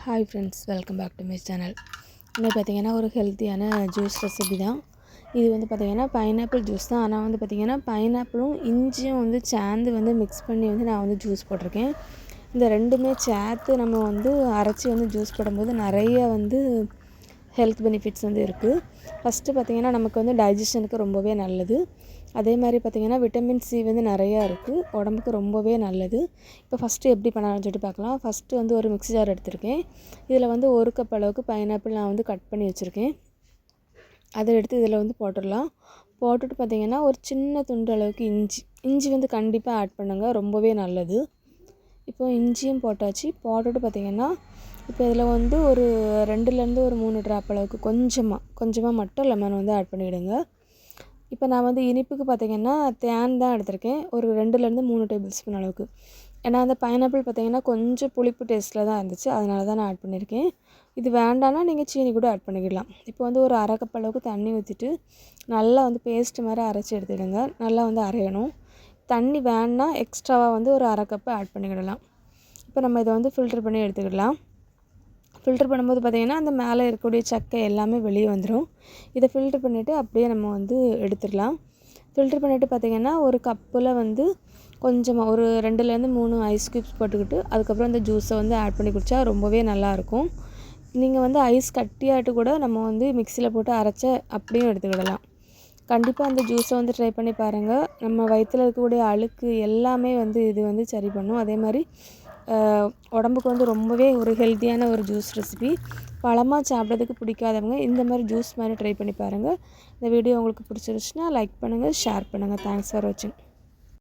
Hi friends, welcome back to my channel. இன்னைக்கு பார்த்திங்கன்னா ஒரு ஹெல்த்தியான ஜூஸ் ரெசிபி தான். இது வந்து பார்த்திங்கன்னா பைனாப்பிள் ஜூஸ் தான். ஆனால் வந்து பார்த்திங்கன்னா பைனாப்பிளும் இஞ்சியும் வந்து சேர்ந்து வந்து மிக்ஸ் பண்ணி வந்து நான் வந்து ஜூஸ் போட்டிருக்கேன். இந்த ரெண்டுமே சேர்த்து நம்ம வந்து அரைச்சி வந்து ஜூஸ் போடும்போது நிறைய வந்து ஹெல்த் பெனிஃபிட்ஸ் வந்து இருக்குது. ஃபஸ்ட்டு பார்த்திங்கன்னா நமக்கு வந்து டைஜஷனுக்கு ரொம்பவே நல்லது. அதே மாதிரி பார்த்திங்கன்னா விட்டமின் சி வந்து நிறையா இருக்குது, உடம்புக்கு ரொம்பவே நல்லது. இப்போ ஃபஸ்ட்டு எப்படி பண்ணலாம்னு சொல்லிட்டு பார்க்கலாம். ஃபஸ்ட்டு வந்து ஒரு மிக்ஸி ஜார் எடுத்திருக்கேன். இதில் வந்து 1 கப் அளவுக்கு பைனாப்பிள் நான் வந்து கட் பண்ணி வச்சுருக்கேன். அதை எடுத்து இதில் வந்து போட்டுடலாம். போட்டுட்டு பார்த்திங்கன்னா ஒரு சின்ன துண்டு அளவுக்கு இஞ்சி வந்து கண்டிப்பாக ஆட் பண்ணுங்க, ரொம்பவே நல்லது. இப்போ இஞ்சியும் போட்டாச்சு. போட்டுட்டு பார்த்திங்கன்னா இப்போ இதில் வந்து ஒரு 2லேருந்து ஒரு 3 ட்ராப் அளவுக்கு கொஞ்சமாக மட்டும் லெமன் வந்து ஆட் பண்ணிவிடுங்க. இப்போ நான் வந்து இனிப்புக்கு பார்த்திங்கன்னா தேன் தான் எடுத்திருக்கேன், ஒரு 2லேருந்து 3 டேபிள் ஸ்பூன் அளவுக்கு. ஏன்னா அந்த பைனாப்பிள் பார்த்திங்கன்னா கொஞ்சம் புளிப்பு டேஸ்ட்டில் தான் இருந்துச்சு, அதனால தான் நான் ஆட் பண்ணியிருக்கேன். இது வேண்டான்னா நீங்கள் சீனி கூட ஆட் பண்ணிக்கலாம். இப்போ வந்து ஒரு 1/2 கப் அளவுக்கு தண்ணி ஊற்றிட்டு நல்லா வந்து பேஸ்ட் மாதிரி அரைச்சி எடுத்துடுங்க. நல்லா வந்து அரையணும். தண்ணி வேணா எக்ஸ்ட்ராவாக வந்து ஒரு 1/2 கப்பு ஆட் பண்ணிக்கிடலாம். இப்போ நம்ம இதை வந்து ஃபில்ட்ரு பண்ணி எடுத்துக்கிடலாம். ஃபில்ட்ரு பண்ணும்போது பார்த்திங்கன்னா அந்த மேலே இருக்கக்கூடிய சக்கை எல்லாமே வெளியே வந்துடும். இதை ஃபில்ட்ரு பண்ணிவிட்டு அப்படியே நம்ம வந்து எடுத்துடலாம். ஃபில்ட்ரு பண்ணிவிட்டு பார்த்திங்கன்னா ஒரு கப்பில் வந்து கொஞ்சமாக ஒரு 2லேருந்து 3 ஐஸ் க்யூப்ஸ் போட்டுக்கிட்டு அதுக்கப்புறம் இந்த ஜூஸை வந்து ஆட் பண்ணி குடித்தா ரொம்பவே நல்லாயிருக்கும். நீங்கள் வந்து ஐஸ் கட்டியாட்டு கூட நம்ம வந்து மிக்சியில் போட்டு அரைச்ச அப்படியும் எடுத்துக்கிடலாம். கண்டிப்பாக அந்த ஜூஸை வந்து ட்ரை பண்ணி பாருங்கள். நம்ம வயிற்றில் இருக்கக்கூடிய அழுக்கு எல்லாமே வந்து இது வந்து சரி பண்ணும். அதே மாதிரி உடம்புக்கு வந்து ரொம்பவே ஒரு ஹெல்த்தியான ஒரு ஜூஸ் ரெசிபி. பழமாக சாப்பிட்றதுக்கு பிடிக்காதவங்க இந்த மாதிரி ஜூஸ் மாதிரி ட்ரை பண்ணி பாருங்கள். இந்த வீடியோ உங்களுக்கு பிடிச்சிருச்சுன்னா லைக் பண்ணுங்கள், ஷேர் பண்ணுங்கள். தேங்க்ஸ் ஃபார் வாட்சிங்.